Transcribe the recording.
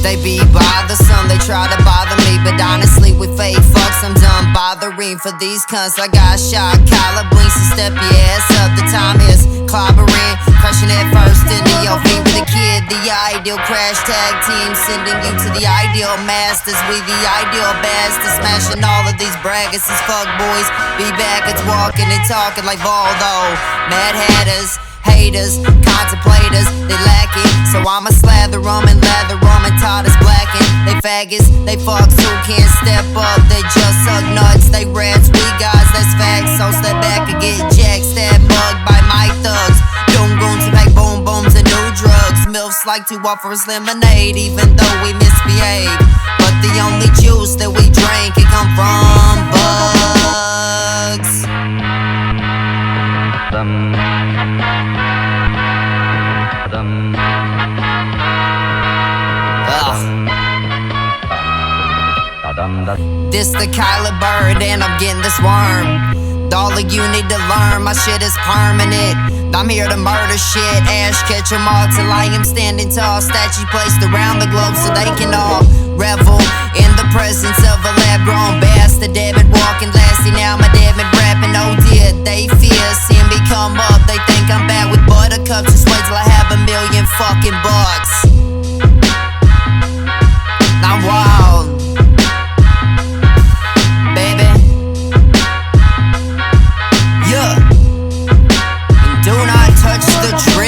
They be bothersome, they try to bother me, but honestly with fake fucks I'm done bothering. For these cunts I got shot, Cuyler blinks and step your ass up. The time is clobbering, crushing it first in the OV with a kid. The ideal crash tag team, sending you to the ideal masters. We the ideal bastards, smashing all of these braggarts, these fuck boys. Be back, it's walking and talking like Baldo. Mad hatters, haters, contemplators, they lack it. So I'ma slather them and lather them and Todd is blacking. They faggots, they fucks who can't step up. They just suck nuts, they rats, we guys, that's facts. So step back and get jacked, stab mugged by my thugs. Doom goons, pack boom booms and new drugs. Milfs like to offer us lemonade even though we misbehave. But the only juice that we drink can come from bugs. This the Cuyler bird and I'm getting this worm. All of you need to learn, my shit is permanent. I'm here to murder shit, ash catch 'em all till I am standing tall. Statue placed around the globe so they can all revel in the presence of a lab-grown bastard. Debit walking lasty, now my debit rapping. Oh dear, they fear seeing me come up. They think I'm bad with buttercups. Just wait till I have $1 million fucking bucks. I'm wild, baby. Yeah. And do not touch the tree.